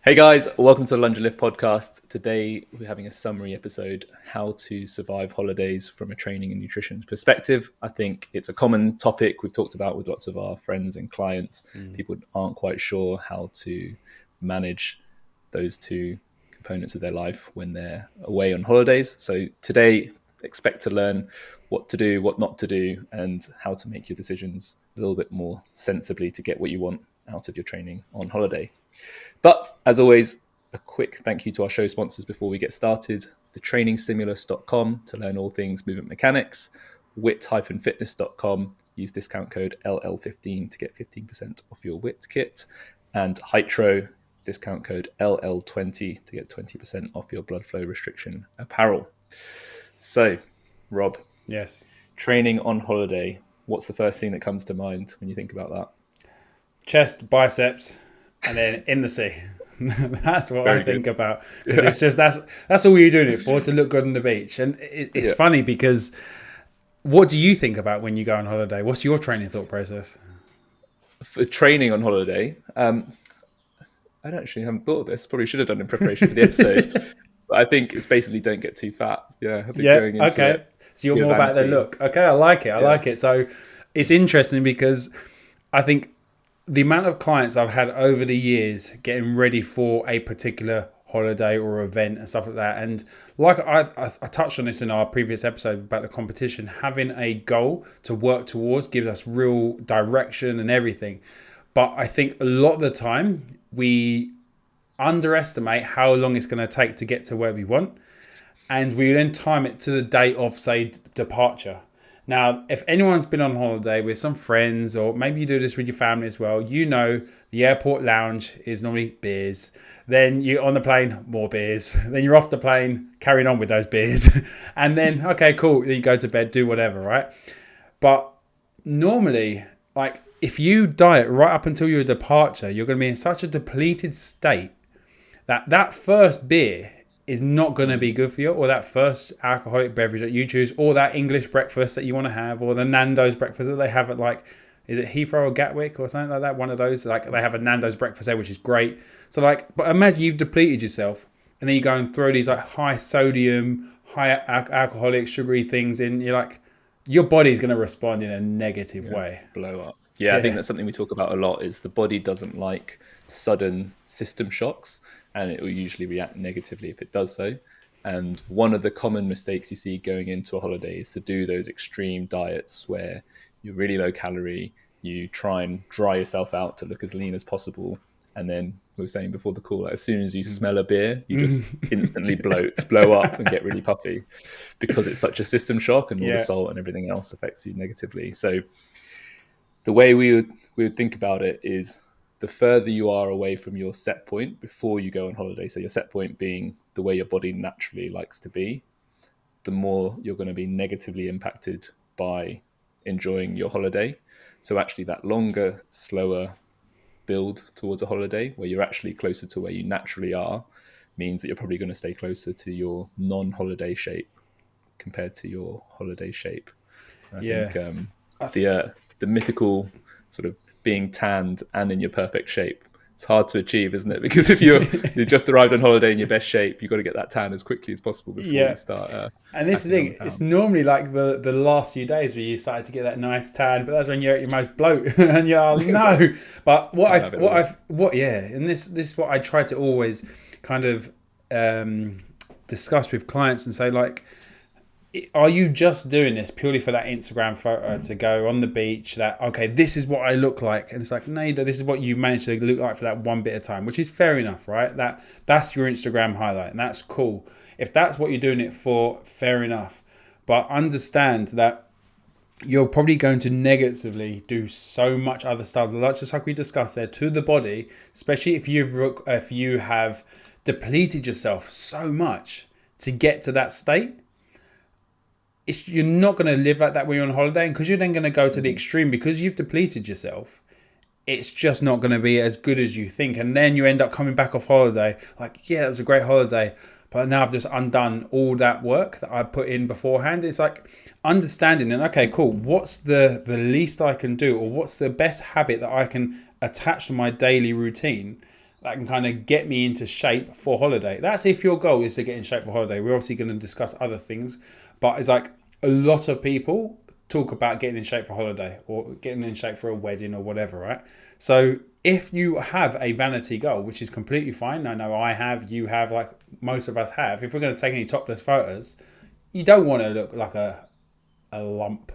Hey guys, welcome to the Lunge Lift podcast. Today we're having a summary episode, how to survive holidays from a training and nutrition perspective. I think it's a common topic we've talked about with lots of our friends and clients. People aren't quite sure how to manage those two components of their life when they're away on holidays. So today, expect to learn what to do, what not to do, and how to make your decisions a little bit more sensibly to get what you want out of your training on holiday. But as always, a quick thank you to our show sponsors before we get started. thetrainingstimulus.com to learn all things movement mechanics, wit-fitness.com, use discount code LL15 to get 15% off your wit kit, and Hydro, discount code LL20 to get 20% off your blood flow restriction apparel. So, Rob, Yes. training on holiday, what's the first thing that comes to mind when you think about that? Chest, biceps, and then in the sea. That's what Very I think good. about because Yeah. it's just that's all you're doing it for, to look good on the beach. And it's Yeah. funny because what do you think about when you go on holiday? What's your training thought process? For training on holiday, I actually haven't thought of this. Probably should have done in preparation for the episode. But I think it's basically don't get too fat. Yeah, I think Yeah. going into Okay. it, So you're your more about the vanity. look. Okay, I like it. I Yeah, like it. So it's interesting because I think the amount of clients I've had over the years getting ready for a particular holiday or event and stuff like that. And like I touched on this in our previous episode about the competition, having a goal to work towards gives us real direction and everything. But I think a lot of the time we underestimate how long it's going to take to get to where we want, and we then time it to the date of, say, departure. Now, if anyone's been on holiday with some friends, or maybe you do this with your family as well, you know the airport lounge is normally beers. Then you're on the plane, more beers. Then you're off the plane, carrying on with those beers. And then, okay, cool, then you go to bed, do whatever, right? But normally, like, if you diet right up until your departure, you're going to be in such a depleted state that first beer is not going to be good for you, or that first alcoholic beverage that you choose, or that English breakfast that you want to have, or the Nando's breakfast that they have at, like, is it Heathrow or Gatwick or something like that? One of those, like, they have a Nando's breakfast there, which is great. So, like, but imagine you've depleted yourself, and then you go and throw these like high sodium, high alcoholic, sugary things in. You're like, your body's going to respond in a negative yeah, way. blow up. Yeah, I think Yeah, that's something we talk about a lot. Is the body doesn't like sudden system shocks, and it will usually react negatively if it does so. And one of the common mistakes you see going into a holiday is to do those extreme diets where you're really low calorie, you try and dry yourself out to look as lean as possible. And then we were saying before the call, like, as soon as you smell a beer, you just instantly bloat, blow up, and get really puffy because it's such a system shock and all the yeah, salt and everything else affects you negatively. So the way we would think about it is the further you are away from your set point before you go on holiday, so your set point being the way your body naturally likes to be, the more you're going to be negatively impacted by enjoying your holiday. So actually that longer, slower build towards a holiday where you're actually closer to where you naturally are means that you're probably going to stay closer to your non-holiday shape compared to your holiday shape. And I yeah. think the mythical sort of being tanned and in your perfect shape, it's hard to achieve, isn't it? Because if you just arrived on holiday in your best shape, you've got to get that tan as quickly as possible before you Yeah. start And this is the packing on the thing, it's pounds. normally like the last few days where you started to get that nice tan, but that's when you're at your most bloat and you're like, Exactly. no. But Can't have it all. yeah, and this is what I try to always kind of discuss with clients and say, like, are you just doing this purely for that Instagram photo to go on the beach, that, okay, this is what I look like? And it's like, no, this is what you managed to look like for that one bit of time, which is fair enough, right? That's your Instagram highlight, and that's cool. If that's what you're doing it for, fair enough. But understand that you're probably going to negatively do so much other stuff, like, just like we discussed there, to the body, especially if you have depleted yourself so much to get to that state. You're not going to live like that when you're on holiday, and because you're then going to go to the Mm-hmm. extreme because you've depleted yourself, it's just not going to be as good as you think. And then you end up coming back off holiday like, yeah, it was a great holiday, but now I've just undone all that work that I put in beforehand. It's like understanding, and okay, cool, what's the least I can do, or what's the best habit that I can attach to my daily routine that can kind of get me into shape for holiday. That's if your goal is to get in shape for holiday. We're obviously going to discuss other things, but it's like a lot of people talk about getting in shape for holiday or getting in shape for a wedding or whatever, right? So if you have a vanity goal, which is completely fine, I know I have, you have, like most of us have, if we're going to take any topless photos, you don't want to look like a lump.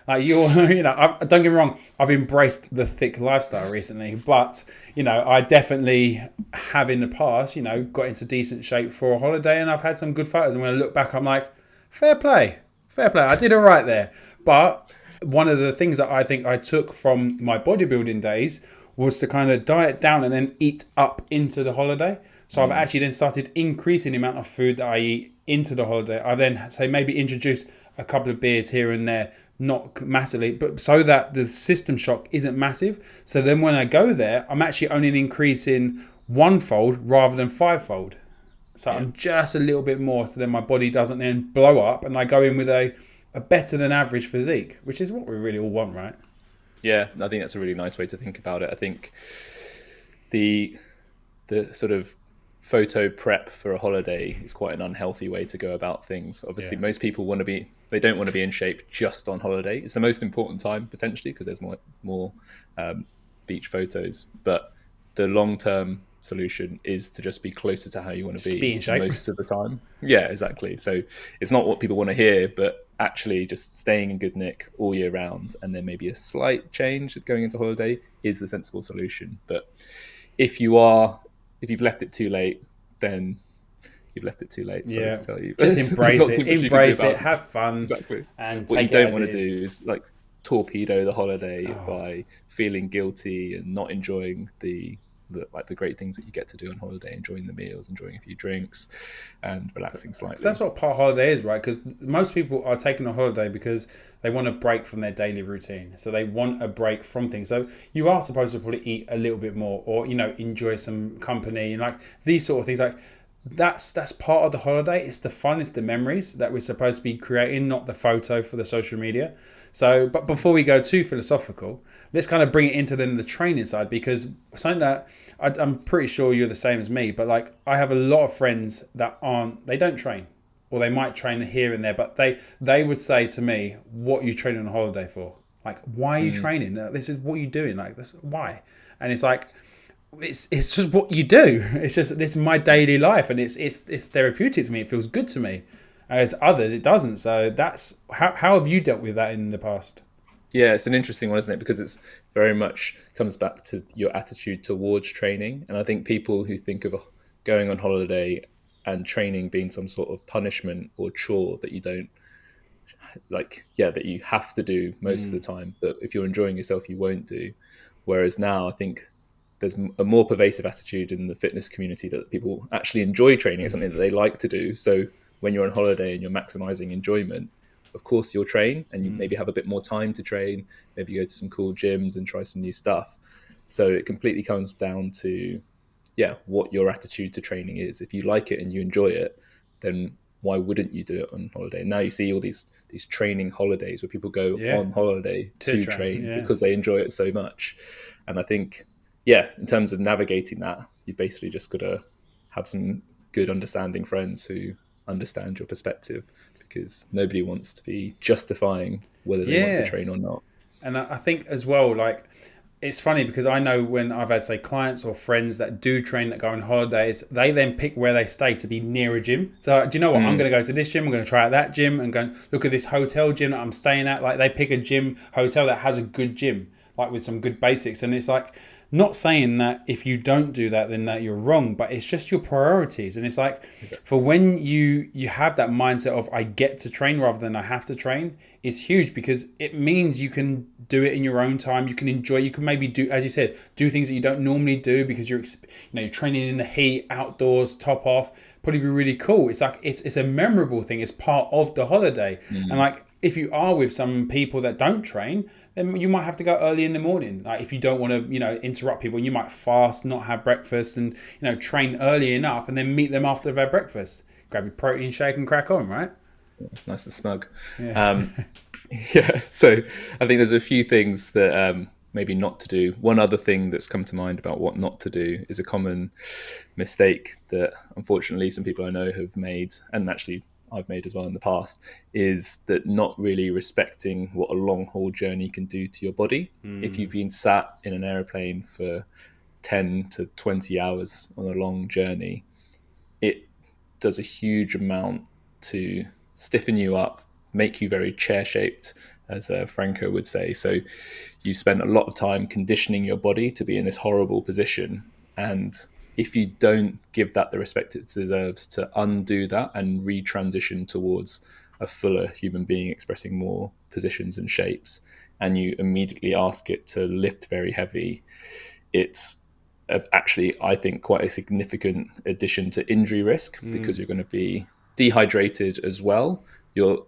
Like don't get me wrong, I've embraced the thick lifestyle recently, but I definitely have in the past, got into decent shape for a holiday, and I've had some good photos. And when I look back, I'm like, fair play, I did all right there. But one of the things that I think I took from my bodybuilding days was to kind of diet down and then eat up into the holiday. So I've actually then started increasing the amount of food that I eat into the holiday. I then say maybe introduce a couple of beers here and there, not massively, but so that the system shock isn't massive. So then when I go there, I'm actually only increasing one-fold rather than five-fold. So I'm just a little bit more, so then my body doesn't then blow up, and I go in with a better than average physique, which is what we really all want, right? Yeah, I think that's a really nice way to think about it. I think the sort of photo prep for a holiday is quite an unhealthy way to go about things. Obviously, most people they don't want to be in shape just on holiday. It's the most important time potentially because there's more beach photos. But the long-term solution is to just be closer to how you want to be in shape most of the time. Yeah, exactly. So it's not what people want to hear, but actually just staying in good nick all year round, and then maybe a slight change going into holiday is the sensible solution. But if you've left it too late, then you've left it too late. Sorry to tell you. Just embrace it. Embrace it. Have fun. Exactly. And what you don't want to do is like torpedo the holiday by feeling guilty and not enjoying the great things that you get to do on holiday, enjoying the meals, enjoying a few drinks, and relaxing slightly. So that's what part holiday is, right? Because most people are taking a holiday because they want a break from their daily routine. So they want a break from things. So you are supposed to probably eat a little bit more, or enjoy some company, and like these sort of things. Like that's part of the holiday. It's the fun, it's the memories that we're supposed to be creating, not the photo for the social media. So, but before we go too philosophical, let's kind of bring it into then the training side, because something that I'm pretty sure you're the same as me, but like I have a lot of friends that they don't train, or they might train here and there, but they would say to me, what are you training on holiday for? Like, why are you training? This is what you're doing. Like, why? And it's like, it's just what you do. It's just my daily life, and it's therapeutic to me. It feels good to me. As others, it doesn't. So that's how have you dealt with that in the past? Yeah, it's an interesting one, isn't it? Because it's very much comes back to your attitude towards training. And I think people who think of going on holiday and training being some sort of punishment or chore that you don't that you have to do most of the time, but if you're enjoying yourself, you won't do. Whereas now I think there's a more pervasive attitude in the fitness community that people actually enjoy training. It's something that they like to do. So when you're on holiday and you're maximizing enjoyment, of course you'll train, and you maybe have a bit more time to train. Maybe you go to some cool gyms and try some new stuff. So it completely comes down to, what your attitude to training is. If you like it and you enjoy it, then why wouldn't you do it on holiday? And now you see all these training holidays where people go on holiday to train because they enjoy it so much. And I think, in terms of navigating that, you've basically just got to have some good understanding friends who understand your perspective, because nobody wants to be justifying whether they want to train or not. And I think as well, like, it's funny because I know when I've had, say, clients or friends that do train that go on holidays, they then pick where they stay to be near a gym. So do you know what? I'm going to go to this gym, I'm going to try out that gym, and go look at this hotel gym that I'm staying at. Like, they pick a gym, hotel that has a good gym, like with some good basics. And it's like, not saying that if you don't do that, then that you're wrong, but it's just your priorities. And it's like, for when you have that mindset of I get to train rather than I have to train, it's huge, because it means you can do it in your own time. You can enjoy, you can maybe do, as you said, do things that you don't normally do because you're training in the heat, outdoors, top off, probably be really cool. It's like, it's a memorable thing. It's part of the holiday. And like, if you are with some people that don't train, then you might have to go early in the morning. Like, if you don't want to, interrupt people, you might fast, not have breakfast, and, train early enough, and then meet them after they've had breakfast. Grab your protein shake and crack on, right? Nice and smug. So I think there's a few things that maybe not to do. One other thing that's come to mind about what not to do is a common mistake that unfortunately some people I know have made, and actually I've made as well in the past, is that not really respecting what a long haul journey can do to your body. If you've been sat in an aeroplane for 10 to 20 hours on a long journey, it does a huge amount to stiffen you up, make you very chair shaped, as Franco would say. So you spend a lot of time conditioning your body to be in this horrible position. And if you don't give that the respect it deserves to undo that and retransition towards a fuller human being expressing more positions and shapes, and you immediately ask it to lift very heavy, it's actually, I think, quite a significant addition to injury risk because you're going to be dehydrated as well. Your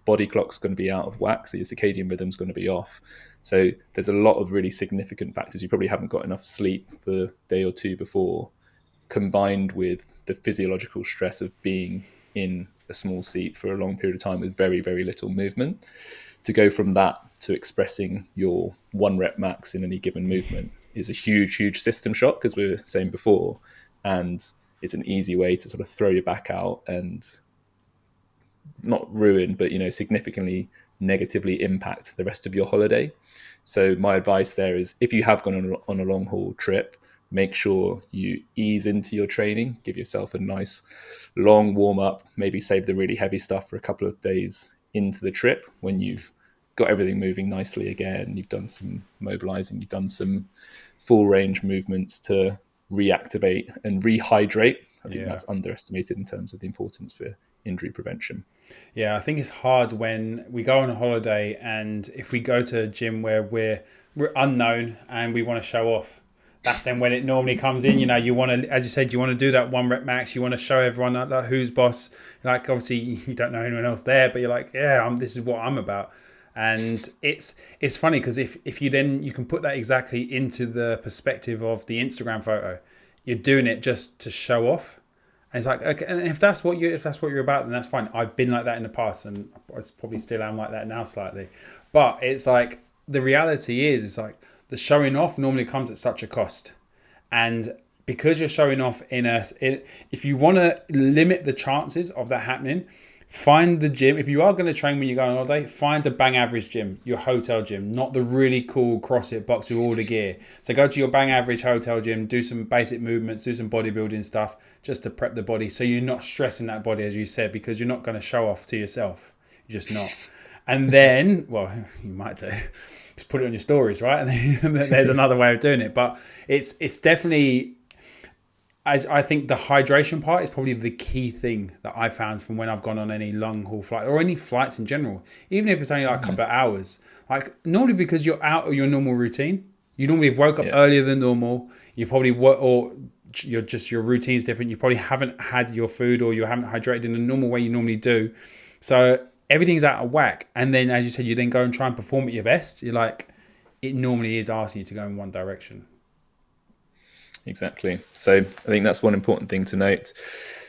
body clock's going to be out of whack, so your circadian rhythm's going to be off. So there's a lot of really significant factors. You probably haven't got enough sleep for a day or two before, combined with the physiological stress of being in a small seat for a long period of time with very, very little movement. To go from that to expressing your 1 rep max in any given movement is a huge, huge system shock, as we were saying before. And it's an easy way to sort of throw your back out and not ruin, but significantly negatively impact the rest of your holiday. So my advice there is, if you have gone on a long haul trip, make sure you ease into your training, give yourself a nice long warm up, maybe save the really heavy stuff for a couple of days into the trip when you've got everything moving nicely again, you've done some mobilizing, you've done some full range movements to reactivate and rehydrate. I think that's underestimated in terms of the importance for injury prevention. Yeah, I think it's hard when we go on a holiday and if we go to a gym where we're unknown and we want to show off. That's then when it normally comes in. You want to, as you said, you want to do that 1 rep max. You want to show everyone that who's boss. Like, obviously, you don't know anyone else there, but you're like, yeah, this is what I'm about. And it's funny because if you then you can put that exactly into the perspective of the Instagram photo, you're doing it just to show off. And it's like, okay, and if that's what you're about, then that's fine. I've been like that in the past, and I probably still am like that now slightly. But it's like the reality is, it's like the showing off normally comes at such a cost, and because you're showing off if you want to limit the chances of that happening, find the gym. If you are going to train when you go on holiday, find a bang average gym, your hotel gym, not the really cool CrossFit box with all the gear. So go to your bang average hotel gym, do some basic movements, do some bodybuilding stuff just to prep the body so you're not stressing that body, as you said, because you're not going to show off to yourself. You're just not. And then, well, you might do. Just put it on your stories, right? And then there's another way of doing it. But it's definitely... As I think the hydration part is probably the key thing that I found from when I've gone on any long haul flight or any flights in general, even if it's only like a couple of hours. Like normally because you're out of your normal routine, you normally have woke up earlier than normal. You probably or your routine's different. You probably haven't had your food or you haven't hydrated in the normal way you normally do. So everything's out of whack. And then, as you said, you then go and try and perform at your best. You're like, it normally is asking you to go in one direction. Exactly. So I think that's one important thing to note.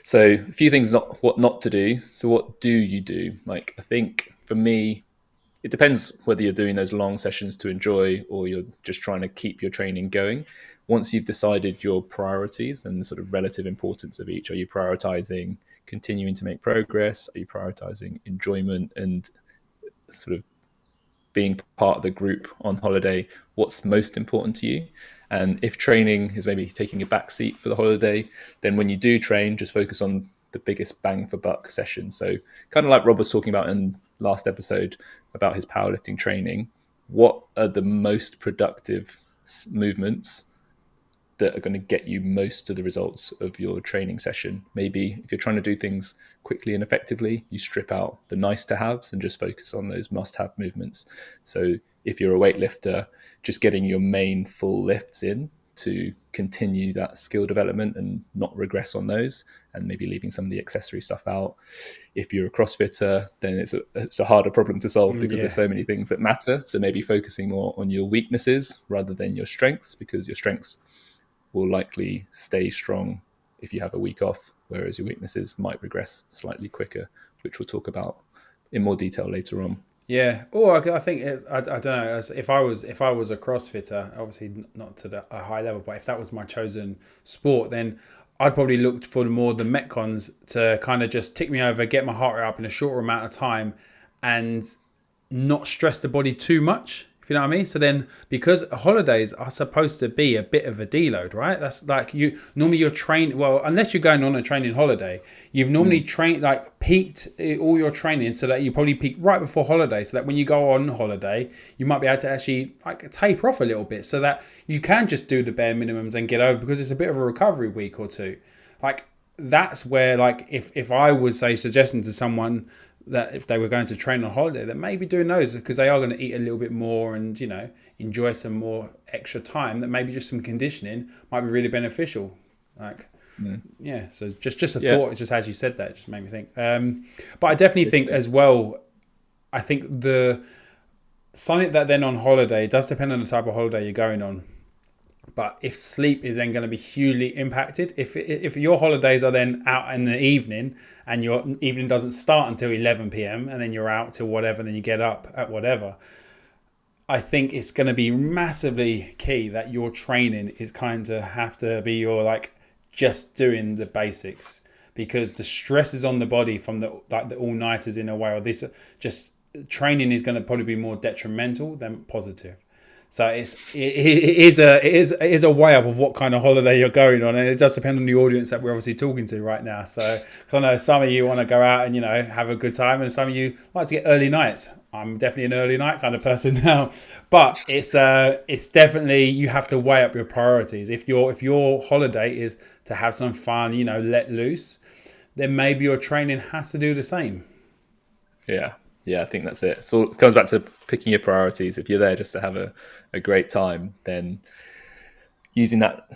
So a few things what not to do. So what do you do? Like, I think for me, it depends whether you're doing those long sessions to enjoy or you're just trying to keep your training going. Once you've decided your priorities and the sort of relative importance of each, are you prioritizing continuing to make progress? Are you prioritizing enjoyment and sort of being part of the group on holiday? What's most important to you? And if training is maybe taking a back seat for the holiday, then when you do train, just focus on the biggest bang for buck session. So kind of like Rob was talking about in last episode about his powerlifting training, what are the most productive movements that are going to get you most of the results of your training session? Maybe if you're trying to do things quickly and effectively, you strip out the nice to haves and just focus on those must have movements. So if you're a weightlifter, just getting your main full lifts in to continue that skill development and not regress on those, and maybe leaving some of the accessory stuff out. If you're a CrossFitter, then it's a harder problem to solve because there's so many things that matter. So maybe focusing more on your weaknesses rather than your strengths, because your strengths will likely stay strong if you have a week off, whereas your weaknesses might regress slightly quicker, which we'll talk about in more detail later on. Yeah. Or I think I don't know. If I was a CrossFitter, obviously not to a high level, but if that was my chosen sport, then I'd probably look for more the metcons to kind of just tick me over, get my heart rate up in a shorter amount of time, and not stress the body too much. If you know what I mean. So then, because holidays are supposed to be a bit of a deload, right? That's like you normally you're trained. Well, unless you're going on a training holiday, you've normally Mm. trained like peaked all your training, so that you probably peak right before holiday, so that when you go on holiday, you might be able to actually like taper off a little bit, so that you can just do the bare minimums and get over, because it's a bit of a recovery week or two. Like that's where like if I was say suggesting to someone that if they were going to train on holiday, that maybe doing those, because they are going to eat a little bit more and enjoy some more extra time, that maybe just some conditioning might be really beneficial. Like Mm. yeah, so just a Yeah. thought. It's just as you said that, it just made me think. But I definitely think as well. I think something that then on holiday, it does depend on the type of holiday you're going on. But if sleep is then going to be hugely impacted, if your holidays are then out in the evening and your evening doesn't start until 11 p.m. and then you're out till whatever, and then you get up at whatever, I think it's going to be massively key that your training is kind of have to be your like just doing the basics, because the stress is on the body from the all nighters in a way, or this just training is going to probably be more detrimental than positive. So it is a way up of what kind of holiday you're going on, and it does depend on the audience that we're obviously talking to right now. So I know some of you want to go out and have a good time, and some of you like to get early nights. I'm definitely an early night kind of person now, but it's definitely, you have to weigh up your priorities. If your holiday is to have some fun, let loose, then maybe your training has to do the same. Yeah. Yeah, I think that's it. So it comes back to picking your priorities. If you're there just to have a great time, then using that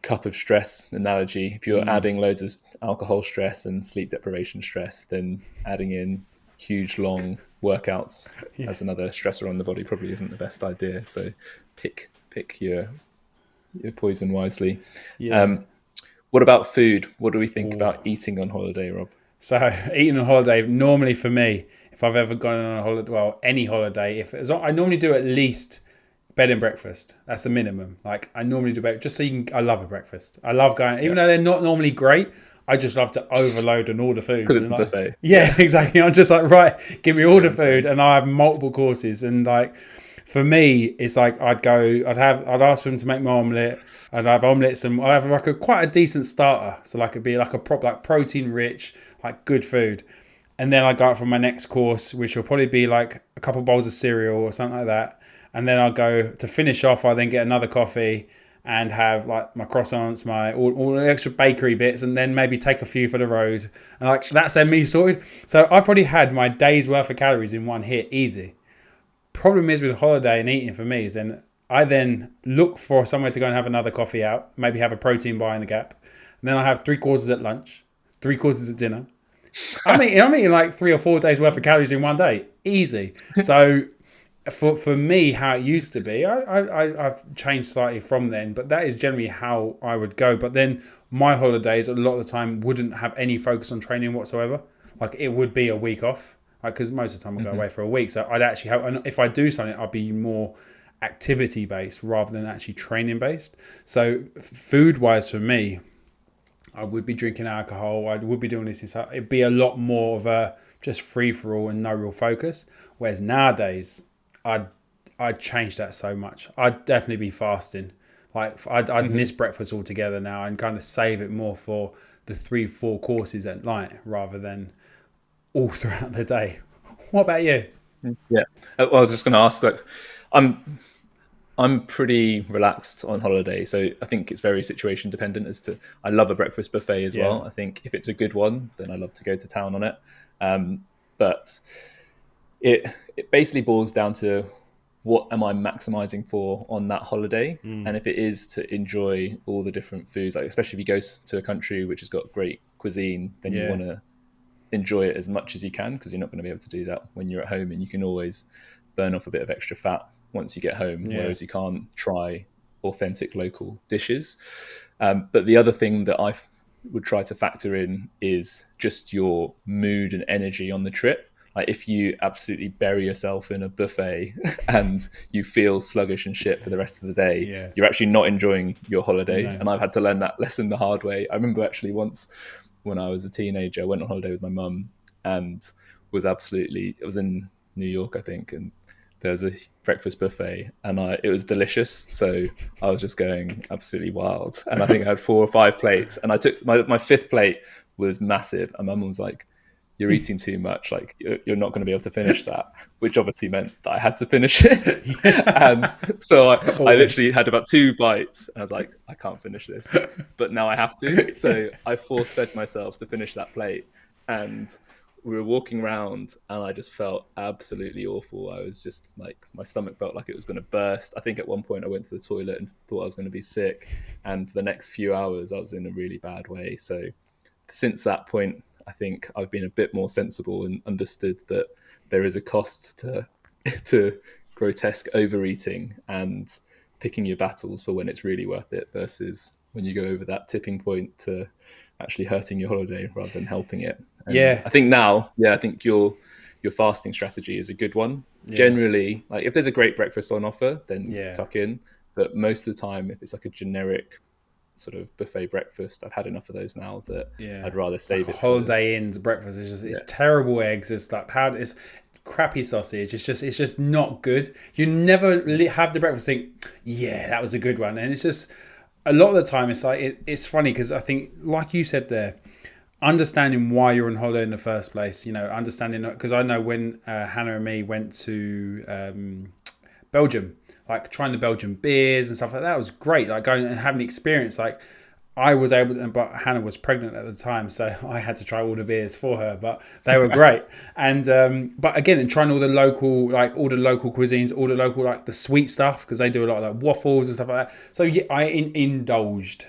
cup of stress analogy, if you're adding loads of alcohol stress and sleep deprivation stress, then adding in huge long workouts Yeah, as another stressor on the body probably isn't the best idea. So pick your poison wisely. yeah. Um, what about food? What do we think Ooh. about eating on holiday, Rob? So eating on holiday, normally for me, if I've ever gone on a holiday, well, any holiday, if I normally do at least bed and breakfast. That's the minimum. Like I normally do just so you can. I love a breakfast. I love going, Yeah, even though they're not normally great. I just love to overload on all the foods because it's and a like, buffet. yeah, Yeah, exactly. I'm just like, right, give me all yeah, the food, and I have multiple courses. And like for me, it's like I'd ask them to make my omelette. I'd have omelettes, and I'd have like quite a decent starter. So like it'd be like a like protein rich, like good food. And then I go out for my next course, which will probably be like a couple bowls of cereal or something like that. And then I'll go to finish off. I then get another coffee and have like my croissants, my all the extra bakery bits, and then maybe take a few for the road. And like that's then me sorted. So I've probably had my day's worth of calories in one hit, easy. Problem is with holiday and eating for me is then I then look for somewhere to go and have another coffee out, maybe have a protein bar in the gap. And then I have three courses at lunch, three courses at dinner. I'm eating like 3 or 4 days worth of calories in one day, easy. So for me, how it used to be, I've changed slightly from then, but that is generally how I would go. But then my holidays a lot of the time wouldn't have any focus on training whatsoever. Like it would be a week off, like because most of the time I go hmm away for a week. So I'd actually have, and if I do something, I'd be more activity based rather than actually training based. So food wise for me, I would be drinking alcohol. I would be doing this. It'd be a lot more of a just free for all and no real focus. Whereas nowadays, I'd I'd change that so much. I'd definitely be fasting. Like I'd hmm miss breakfast altogether now and kind of save it more for the 3 4 courses at night rather than all throughout the day. What about you? Yeah. Well, I was just going to ask, like, I'm I'm pretty relaxed on holiday, so I think it's very situation dependent. As to, I love a breakfast buffet as Yeah, well. I think if it's a good one, then I love to go to town on it. But it basically boils down to what am I maximizing for on that holiday, and if it is to enjoy all the different foods, like especially if you go to a country which has got great cuisine, then you yeah, want to enjoy it as much as you can, because you're not going to be able to do that when you're at home, and you can always burn off a bit of extra fat once you get home, yeah. whereas you can't try authentic local dishes. But the other thing that I would try to factor in is just your mood and energy on the trip. like if you absolutely bury yourself in a buffet and you feel sluggish and shit for the rest of the day, Yeah. you're actually not enjoying your holiday. No. And I've had to learn that lesson the hard way. I remember actually once when I was a teenager, I went on holiday with my mum and it was in New York, I think, and there was a breakfast buffet and it was delicious. So I was just going absolutely wild. And I think I had 4 or 5 plates and I took my fifth plate was massive. And my mum was like, you're eating too much. Like you're not going to be able to finish that, which obviously meant that I had to finish it. And so I literally had about 2 bites and I was like, I can't finish this, but now I have to. So I force fed myself to finish that plate. And we were walking around and I just felt absolutely awful. I was just like, my stomach felt like it was going to burst. I think at one point I went to the toilet and thought I was going to be sick. And for the next few hours, I was in a really bad way. So since that point, I think I've been a bit more sensible and understood that there is a cost to grotesque overeating and picking your battles for when it's really worth it versus when you go over that tipping point to actually hurting your holiday rather than helping it. And Yeah. I think now, I think your fasting strategy is a good one. Yeah. Generally, like if there's a great breakfast on offer, then Yeah. tuck in. But most of the time, if it's like a generic sort of buffet breakfast, I've had enough of those now that I'd rather save it for Holiday Inn's breakfast is just it's terrible eggs. It's like powder. It's crappy sausage. It's just not good. You never have the breakfast think, yeah, that was a good one. And it's just a lot of the time it's like it's funny because I think, like you said there, understanding why you're on holiday in the first place. Understanding, because I know when Hannah and me went to Belgium, like trying the Belgian beers and stuff like that was great. Like going and having the experience, like I was able to, but Hannah was pregnant at the time, so I had to try all the beers for her, but they were great. And but again, and trying all the local cuisines, all the local like the sweet stuff, because they do a lot of like waffles and stuff like that. So yeah, I indulged,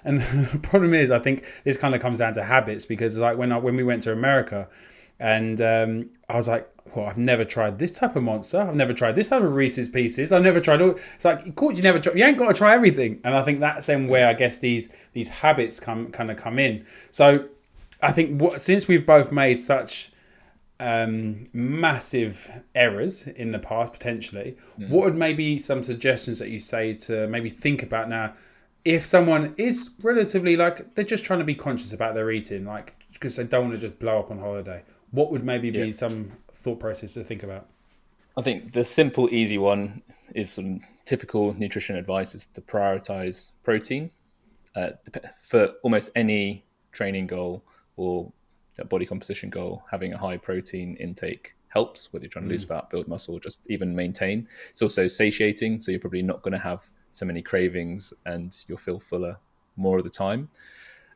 and the problem is, I think this kind of comes down to habits, because like when we went to America, and I was like, well, I've never tried this type of monster. I've never tried this type of Reese's Pieces. I've never tried all. It's like, of course, you ain't got to try everything. And I think that's then where I guess these habits come in. So I think since we've both made such massive errors in the past, potentially, what would maybe some suggestions that you say to maybe think about now? If someone is relatively like they're just trying to be conscious about their eating, like because they don't want to just blow up on holiday, what would maybe be some thought process to think about? I think the simple, easy one is some typical nutrition advice is to prioritize protein. For almost any training goal or body composition goal, having a high protein intake helps, whether you're trying to lose fat, build muscle, or just even maintain. It's also satiating, so you're probably not going to have so many cravings and you'll feel fuller more of the time.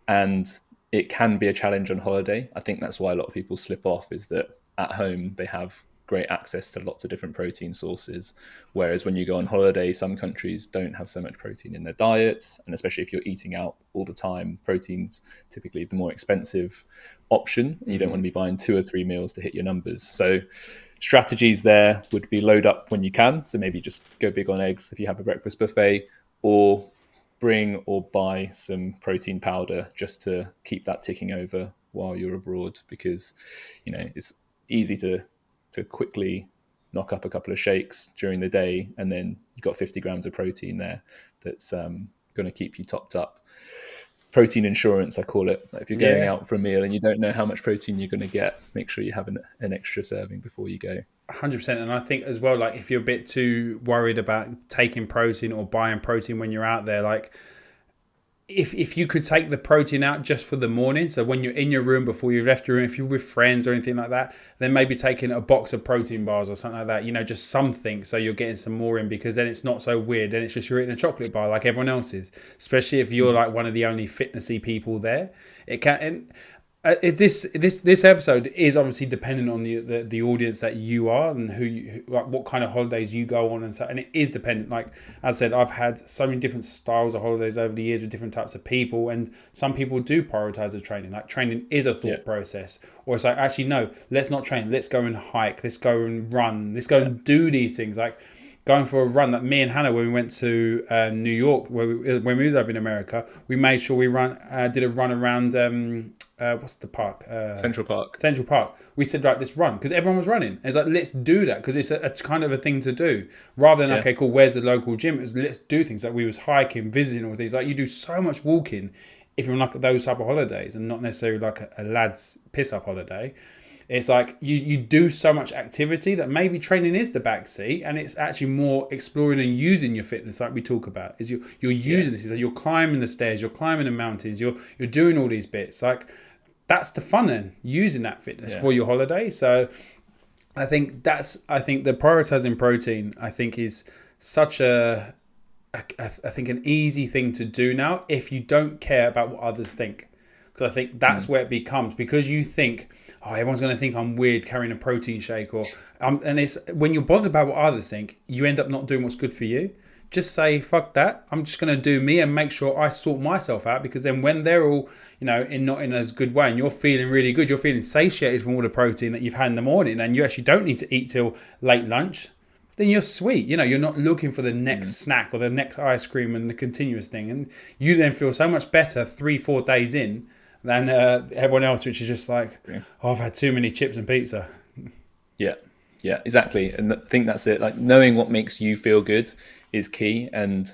And it can be a challenge on holiday. I think that's why a lot of people slip off, is that at home they have great access to lots of different protein sources. Whereas when you go on holiday, some countries don't have so much protein in their diets. And especially if you're eating out all the time, protein's typically the more expensive option. And you don't want to be buying 2 or 3 meals to hit your numbers. So strategies there would be load up when you can. So maybe just go big on eggs if you have a breakfast buffet, or bring or buy some protein powder just to keep that ticking over while you're abroad, because it's easy to quickly knock up a couple of shakes during the day and then you've got 50 grams of protein there that's going to keep you topped up. Protein insurance, I call it. Like if you're going out for a meal and you don't know how much protein you're going to get, make sure you have an extra serving before you go. 100%. And I think as well, like if you're a bit too worried about taking protein or buying protein when you're out there, like if you could take the protein out just for the morning, so when you're in your room before you've left your room, if you're with friends or anything like that, then maybe taking a box of protein bars or something like that, just something, so you're getting some more in, because then it's not so weird. Then it's just you're eating a chocolate bar like everyone else is, especially if you're like one of the only fitnessy people there. It can. This episode is obviously dependent on the audience that you are and who like what kind of holidays you go on, and it is dependent. Like as I said, I've had so many different styles of holidays over the years with different types of people, and some people do prioritize the training. Like training is a thought process, or it's like, actually no, let's not train, let's go and hike, let's go and run, let's go and do these things. Like going for a run, that me and Hannah, when we went to New York, when we was over in America, we made sure we did a run around what's the park? Central Park. Central Park. We said, right, let's run, because everyone was running. It's like, let's do that, because it's a kind of a thing to do, rather than okay, cool, where's the local gym? It was, let's do things. Like we was hiking, visiting all things. Like you do so much walking if you're on like those type of holidays, and not necessarily like a lad's piss up holiday. It's like you do so much activity that maybe training is the backseat, and it's actually more exploring and using your fitness, like we talk about. Is you're using this, you're climbing the stairs, you're climbing the mountains, you're doing all these bits. Like that's the fun in using that fitness for your holiday. So I think the prioritizing protein, I think, is such I think an easy thing to do now if you don't care about what others think. Because I think that's where it becomes, because you think, oh, everyone's going to think I'm weird carrying a protein shake, or and it's when you're bothered about what others think, you end up not doing what's good for you. Just say, fuck that. I'm just going to do me and make sure I sort myself out, because then when they're all, not in as good way, and you're feeling really good, you're feeling satiated from all the protein that you've had in the morning, and you actually don't need to eat till late lunch, then you're sweet. You're not looking for the next snack or the next ice cream and the continuous thing. And you then feel so much better 3-4 days in than everyone else, which is just like, oh, I've had too many chips and pizza. Yeah, exactly. And I think that's it. Like knowing what makes you feel good is key. And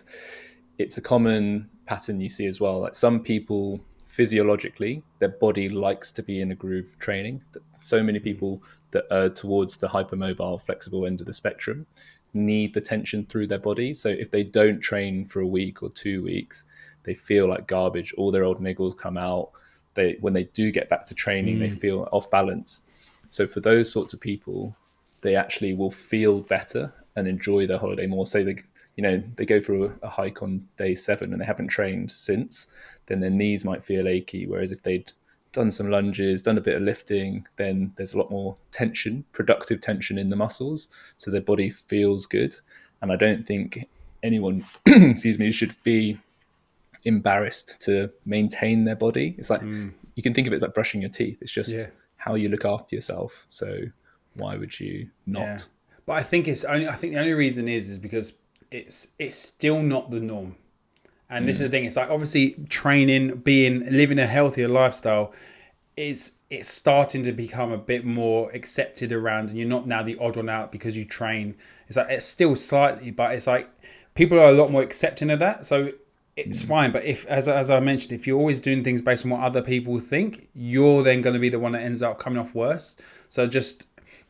it's a common pattern you see as well. Like some people physiologically, their body likes to be in a groove training. So many people that are towards the hypermobile, flexible end of the spectrum need the tension through their body. So if they don't train for a week or 2 weeks, they feel like garbage. All their old niggles come out. When they do get back to training, they feel off balance. So for those sorts of people, they actually will feel better and enjoy their holiday more. So they go for a hike on day 7 and they haven't trained since, then their knees might feel achy. Whereas if they'd done some lunges, done a bit of lifting, then there's a lot more tension, productive tension in the muscles. So their body feels good. And I don't think anyone, should be embarrassed to maintain their body. It's like you can think of it as like brushing your teeth. It's just how you look after yourself. So why would you not? Yeah. But I think the only reason is because it's still not the norm. And this is the thing. It's like obviously training, living a healthier lifestyle, it's starting to become a bit more accepted around, and you're not now the odd one out because you train. It's like it's still slightly, but it's like people are a lot more accepting of that. So it's fine. But if, as I mentioned, if you're always doing things based on what other people think, you're then going to be the one that ends up coming off worse. So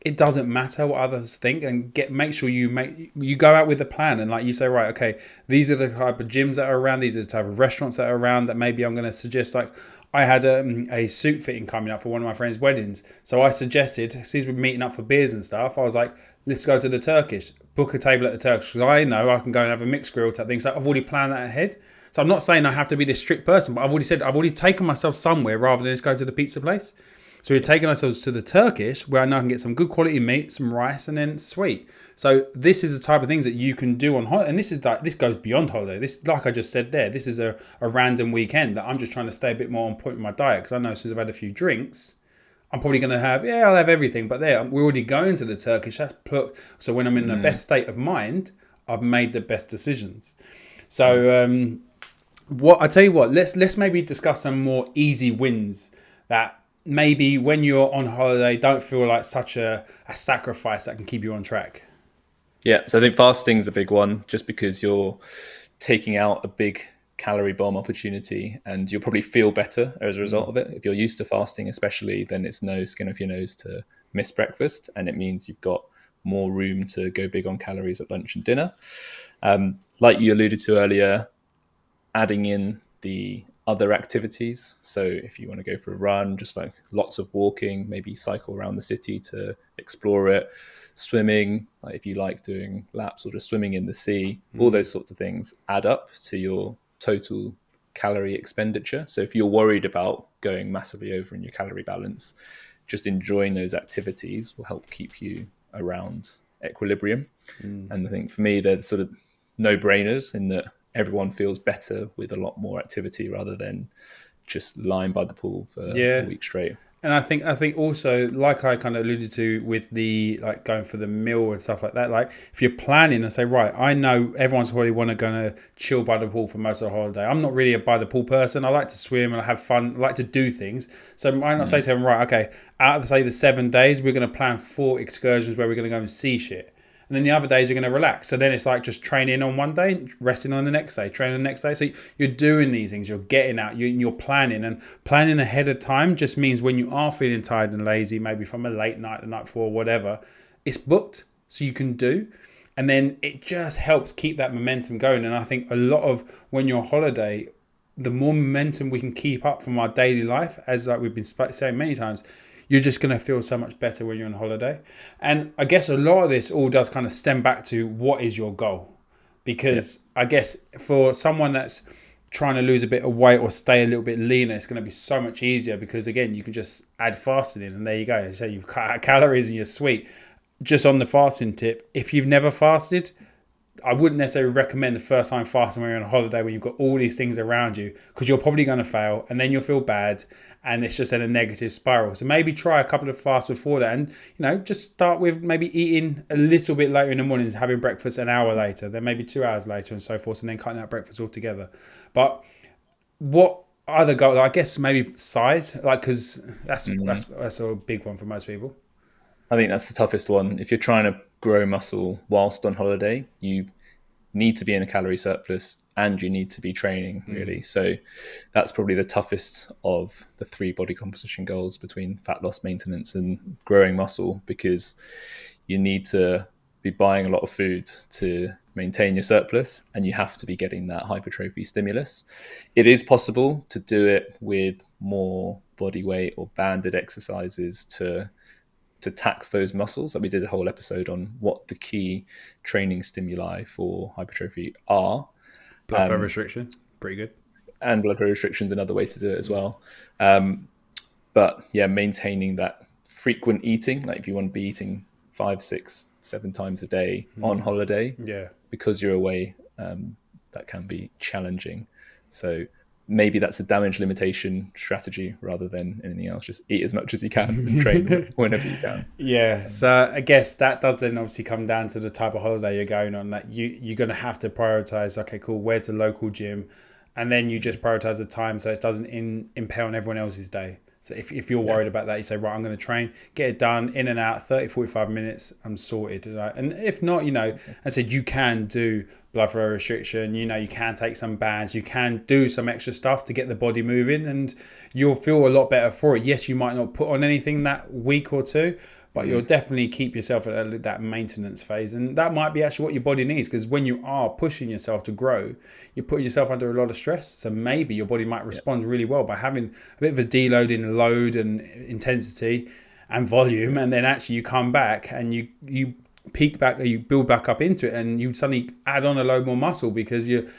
it doesn't matter what others think, and make sure you go out with a plan, and like you say, right, okay, these are the type of gyms that are around, these are the type of restaurants that are around that maybe I'm going to suggest. Like I had a suit fitting coming up for one of my friends' weddings, so I suggested, since we're meeting up for beers and stuff, I was like, let's go to the Turkish, book a table at the Turkish, because I know I can go and have a mixed grill type thing. So I've already planned that ahead. So I'm not saying I have to be this strict person, but I've already taken myself somewhere rather than just go to the pizza place. So we're taking ourselves to the Turkish, where I know I can get some good quality meat, some rice, and then sweet. So this is the type of things that you can do on holiday. And this goes beyond holiday. This, like I just said there, this is a random weekend that I'm just trying to stay a bit more on point with my diet. Because I know as soon as I've had a few drinks, I'm probably going to I'll have everything. But we're already going to the Turkish. So when I'm in the best state of mind, I've made the best decisions. So I tell you what, let's maybe discuss some more easy wins that maybe when you're on holiday don't feel like such a sacrifice that can keep you on track. Yeah, so I think fasting's a big one, just because you're taking out a big calorie bomb opportunity, and you'll probably feel better as a result of it. If you're used to fasting especially, then it's no skin off your nose to miss breakfast, and it means you've got more room to go big on calories at lunch and dinner. Like you alluded to earlier, adding in the other activities. So if you want to go for a run, just like lots of walking, maybe cycle around the city to explore it, swimming, like if you like doing laps or just swimming in the sea, all those sorts of things add up to your total calorie expenditure. So if you're worried about going massively over in your calorie balance, just enjoying those activities will help keep you around equilibrium. And I think for me, they're sort of no-brainers in that everyone feels better with a lot more activity rather than just lying by the pool for a week straight. And I think also, like I kind of alluded to with the like going for the meal and stuff like that, like if you're planning and say, right, I know everyone's probably want to go to chill by the pool for most of the holiday. I'm not really a by the pool person. I like to swim and I have fun. I like to do things. So I might not say to them, right, okay, out of say the 7 days, we're going to plan 4 excursions where we're going to go and see shit. And then the other days you're going to relax. So then it's like just training on one day, resting on the next day, training the next day. So you're doing these things, you're getting out, you're planning. And planning ahead of time just means when you are feeling tired and lazy, maybe from a late night, the night before, whatever, it's booked so you can do. And then it just helps keep that momentum going. And I think a lot of when you're on holiday, the more momentum we can keep up from our daily life, as like we've been saying many times, you're just going to feel so much better when you're on holiday. And I guess a lot of this all does kind of stem back to what is your goal? Because I guess for someone that's trying to lose a bit of weight or stay a little bit leaner, it's going to be so much easier because, again, you can just add fasting in and there you go. So you've cut out calories and you're sweet. Just on the fasting tip, if you've never fasted, I wouldn't necessarily recommend the first time fasting when you're on a holiday when you've got all these things around you, because you're probably going to fail and then you'll feel bad and it's just in a negative spiral. So maybe try a couple of fasts before that, and just start with maybe eating a little bit later in the morning, having breakfast an hour later, then maybe 2 hours later and so forth, and then cutting out breakfast altogether. But what other goal? I guess maybe size, like, because that's a big one for most people. I think that's the toughest one. If you're trying to grow muscle whilst on holiday, you need to be in a calorie surplus and you need to be training, really. So that's probably the toughest of the three body composition goals between fat loss, maintenance, and growing muscle, because you need to be buying a lot of food to maintain your surplus and you have to be getting that hypertrophy stimulus. It is possible to do it with more body weight or banded exercises to tax those muscles. Like we did a whole episode on what the key training stimuli for hypertrophy are. Blood flow restriction, pretty good. And blood flow restriction is another way to do it as well. But yeah, maintaining that frequent eating, like if you want to be eating 5, 6, 7 times a day on holiday, because you're away, that can be challenging. So maybe that's a damage limitation strategy rather than anything else. Just eat as much as you can and train whenever you can. Yeah. So I guess that does then obviously come down to the type of holiday you're going on. That you're going to have to prioritize. Okay, cool. Where's the local gym? And then you just prioritize the time so it doesn't impale on everyone else's day. So if you're worried about that, you say, right, I'm going to train, get it done, in and out, 30, 45 minutes, I'm sorted. And if not, I said you can do blood flow restriction, you can take some bands, you can do some extra stuff to get the body moving and you'll feel a lot better for it. Yes, you might not put on anything that week or two, but you'll definitely keep yourself at that maintenance phase. And that might be actually what your body needs, because when you are pushing yourself to grow, you're putting yourself under a lot of stress. So maybe your body might respond really well by having a bit of a deloading load and intensity and volume. And then actually you come back and you peak back, or you build back up into it, and you suddenly add on a load more muscle because you've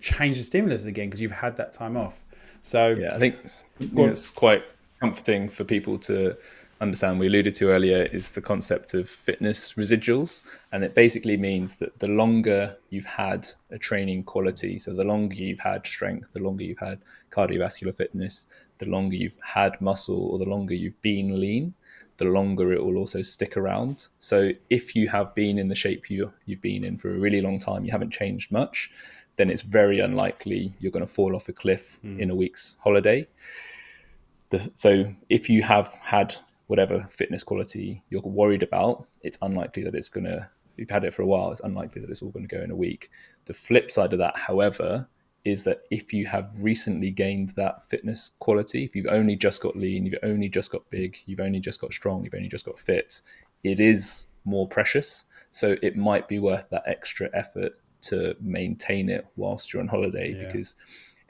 changed the stimulus again because you've had that time off. So yeah, I think it's quite comforting for people to understand. We alluded to earlier is the concept of fitness residuals, and it basically means that the longer you've had a training quality, so the longer you've had strength, the longer you've had cardiovascular fitness, the longer you've had muscle, or the longer you've been lean, the longer it will also stick around. So if you have been in the shape you've been in for a really long time, you haven't changed much, then it's very unlikely you're going to fall off a cliff in a week's holiday. So if you have had whatever fitness quality you're worried about, it's unlikely that you've had it for a while, it's unlikely that it's all going to go in a week. The flip side of that, however, is that if you have recently gained that fitness quality, if you've only just got lean, you've only just got big, you've only just got strong, you've only just got fit, it is more precious. So it might be worth that extra effort to maintain it whilst you're on holiday, because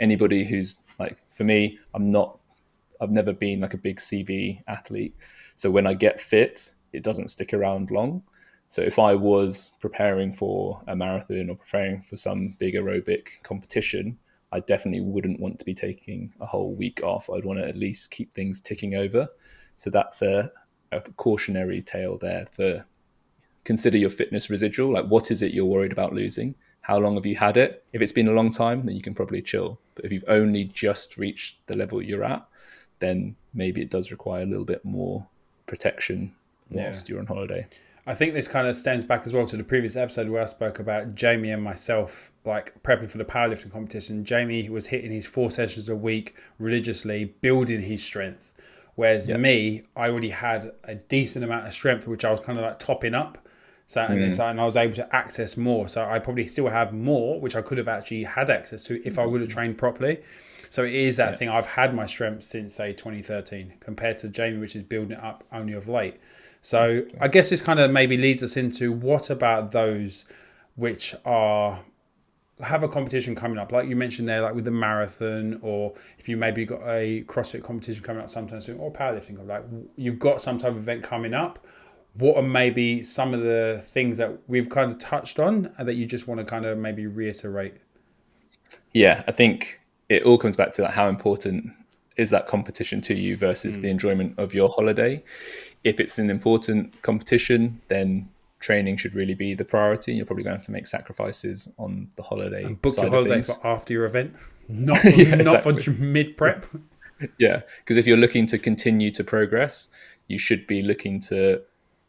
anybody who's like, for me, I've never been like a big CV athlete. So when I get fit, it doesn't stick around long. So if I was preparing for a marathon or preparing for some big aerobic competition, I definitely wouldn't want to be taking a whole week off. I'd want to at least keep things ticking over. So that's a cautionary tale there for consider your fitness residual. Like, what is it you're worried about losing? How long have you had it? If it's been a long time, then you can probably chill. But if you've only just reached the level you're at, then maybe it does require a little bit more protection Yeah. whilst you're on holiday. I think this kind of stems back as well to the previous episode where I spoke about Jamie and myself, like prepping for the powerlifting competition. Jamie was hitting his 4 sessions a week religiously, building his strength. Whereas me, I already had a decent amount of strength, which I was kind of like topping up. So, and I was able to access more. So I probably still have more, which I could have actually had access to if I would have trained properly. So it is that thing. I've had my strength since, say, 2013 compared to Jamie, which is building it up only of late. So I guess this kind of maybe leads us into what about those which have a competition coming up, like you mentioned there, like with the marathon, or if you maybe got a CrossFit competition coming up sometime soon, or powerlifting, like you've got some type of event coming up. What are maybe some of the things that we've kind of touched on and that you just want to kind of maybe reiterate? Yeah, I think it all comes back to how important is that competition to you versus the enjoyment of your holiday. If it's an important competition, then training should really be the priority. You're probably going to have to make sacrifices on the holiday And book your side of holiday things. for after your event, not for, not for mid prep. Yeah, because if you're looking to continue to progress, you should be looking to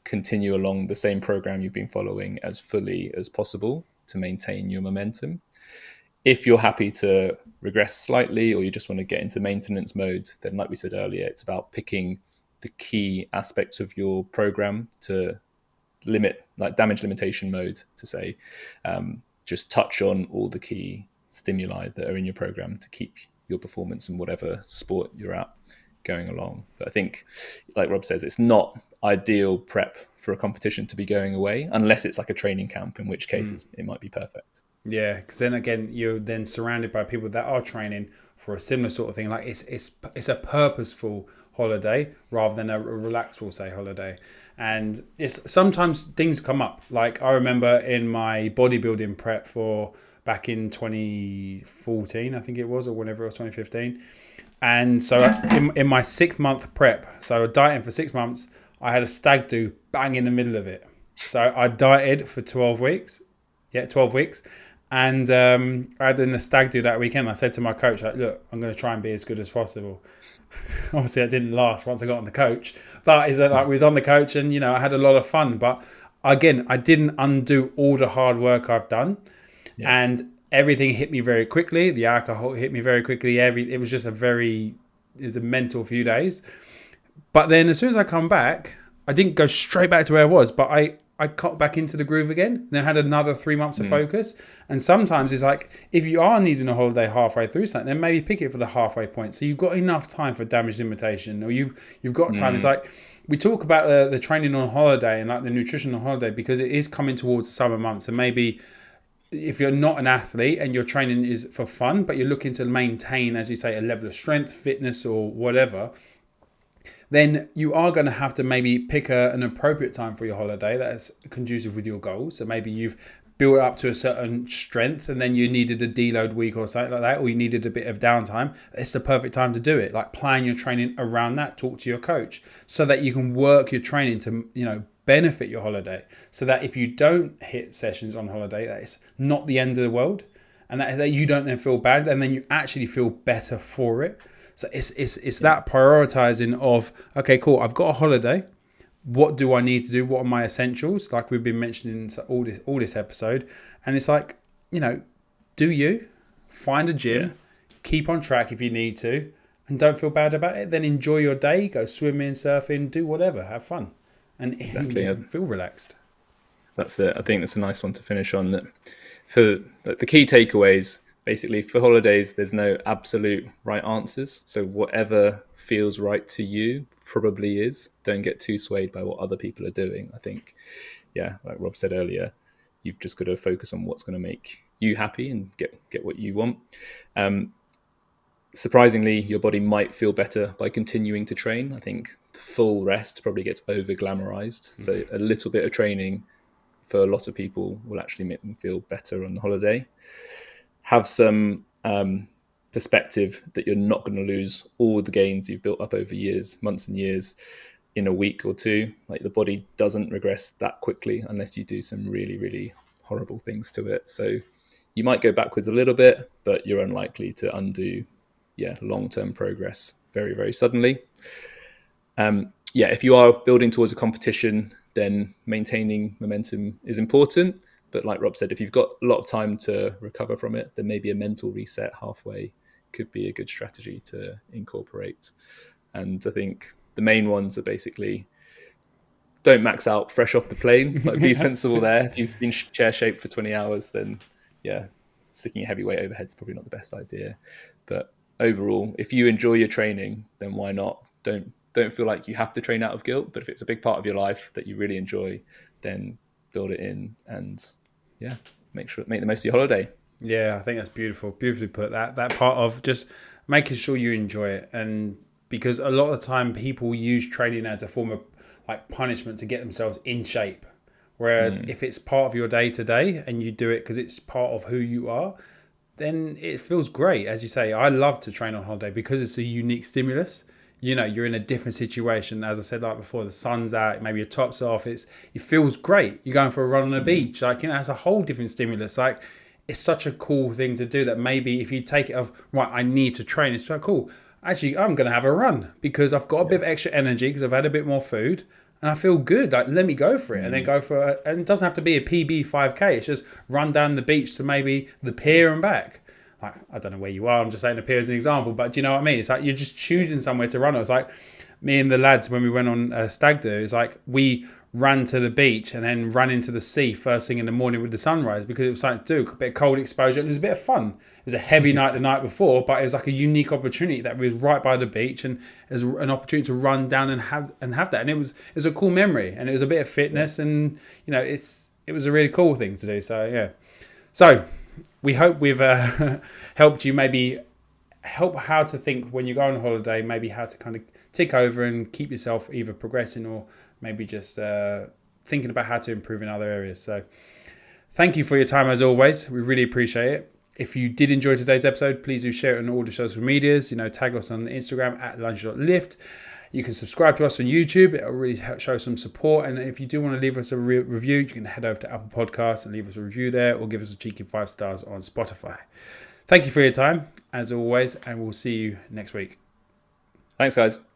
continue along the same program you've been following as fully as possible to maintain your momentum. If you're happy to regress slightly or you just want to get into maintenance mode, then like we said earlier, it's about picking the key aspects of your program to limit, like damage limitation mode, to say, just touch on all the key stimuli that are in your program to keep your performance in whatever sport you're at going along. But I think, like Rob says, it's not ideal prep for a competition to be going away unless it's like a training camp, in which case it might be perfect. Yeah, because then again, you're then surrounded by people that are training for a similar sort of thing. Like it's a purposeful holiday rather than a relaxed, we'll say, holiday. And it's sometimes things come up. Like I remember in my bodybuilding prep for back in 2014, I think it was, or whenever it was, 2015. And so in my 6-month prep, so I was dieting for 6 months, I had a stag do bang in the middle of it. So I dieted for 12 weeks. Yeah, 12 weeks. And I had a stag do that weekend. I said to my coach, like, look, I'm going to try and be as good as possible. Obviously, that didn't last once I got on the coach. But is like we was on the coach and, I had a lot of fun. But again, I didn't undo all the hard work I've done. Yeah. And everything hit me very quickly. The alcohol hit me very quickly. It was just a mental few days. But then as soon as I come back, I didn't go straight back to where I was, but I got back into the groove again. Then I had another 3 months of focus. And sometimes it's like, if you are needing a holiday halfway through something, then maybe pick it for the halfway point. So you've got enough time for damage limitation, or you've got time. It's like, we talk about the training on holiday and like the nutrition on holiday because it is coming towards the summer months. And maybe if you're not an athlete and your training is for fun, but you're looking to maintain, as you say, a level of strength, fitness, or whatever, then you are going to have to maybe pick an appropriate time for your holiday that is conducive with your goals. So maybe you've built up to a certain strength and then you needed a deload week or something like that, or you needed a bit of downtime. It's the perfect time to do it. Like plan your training around that, talk to your coach so that you can work your training to, benefit your holiday. So that if you don't hit sessions on holiday, that it's not the end of the world and that you don't then feel bad and then you actually feel better for it. So it's that prioritizing of, okay, cool, I've got a holiday. What do I need to do? What are my essentials? Like we've been mentioning all this episode. And it's like, do you find a gym, keep on track if you need to, and don't feel bad about it. Then enjoy your day, go swimming, surfing, do whatever, have fun. And feel relaxed. That's it. I think that's a nice one to finish on. That for the key takeaways, basically for holidays, there's no absolute right answers. So whatever feels right to you probably is. Don't get too swayed by what other people are doing. I think, like Rob said earlier, you've just got to focus on what's going to make you happy and get what you want. Surprisingly, your body might feel better by continuing to train. I think full rest probably gets over glamorized. So a little bit of training for a lot of people will actually make them feel better on the holiday. Have some perspective that you're not going to lose all the gains you've built up over years, months and years in a week or two. Like the body doesn't regress that quickly unless you do some really, really horrible things to it. So you might go backwards a little bit, but you're unlikely to undo long-term progress very, very suddenly. If you are building towards a competition, then maintaining momentum is important. But like Rob said, if you've got a lot of time to recover from it, then maybe a mental reset halfway could be a good strategy to incorporate. And I think the main ones are basically don't max out fresh off the plane, like be sensible there. If you've been chair shaped for 20 hours, then sticking a heavy weight overhead is probably not the best idea. But overall, if you enjoy your training, then why not? Don't feel like you have to train out of guilt, but if it's a big part of your life that you really enjoy, then build it in and make the most of your holiday. Yeah, I think that's beautifully put. That part of just making sure you enjoy it, and because a lot of the time people use training as a form of like punishment to get themselves in shape. Whereas if it's part of your day to day and you do it because it's part of who you are, then it feels great. As you say, I love to train on holiday because it's a unique stimulus. You're in a different situation. As I said, like before, the sun's out, maybe your top's off. It feels great. You're going for a run on the beach. It's a whole different stimulus. Like, it's such a cool thing to do that maybe if you take it of, right, I need to train. It's so cool. Actually, I'm going to have a run because I've got a bit of extra energy because I've had a bit more food and I feel good. Like, let me go for it and then go for it. And it doesn't have to be a PB 5K. It's just run down the beach to maybe the pier and back. Like, I don't know where you are. I'm just saying the pier as an example, but do you know what I mean? It's like you're just choosing somewhere to run. It was like me and the lads when we went on a stag do. It's like we ran to the beach and then ran into the sea first thing in the morning with the sunrise because it was something to do, a bit of cold exposure. It was a bit of fun. It was a heavy night the night before, but it was like a unique opportunity that was right by the beach and it was an opportunity to run down and have that. And it was a cool memory and it was a bit of fitness and it was a really cool thing to do. So yeah. So we hope we've helped you maybe help how to think when you go on holiday, maybe how to kind of tick over and keep yourself either progressing or maybe just thinking about how to improve in other areas. So thank you for your time as always. We really appreciate it. If you did enjoy today's episode, please do share it on all the social medias. Tag us on Instagram at lunge.lift. You can subscribe to us on YouTube. It'll really show some support. And if you do want to leave us a review, you can head over to Apple Podcasts and leave us a review there or give us a cheeky 5 stars on Spotify. Thank you for your time, as always, and we'll see you next week. Thanks, guys.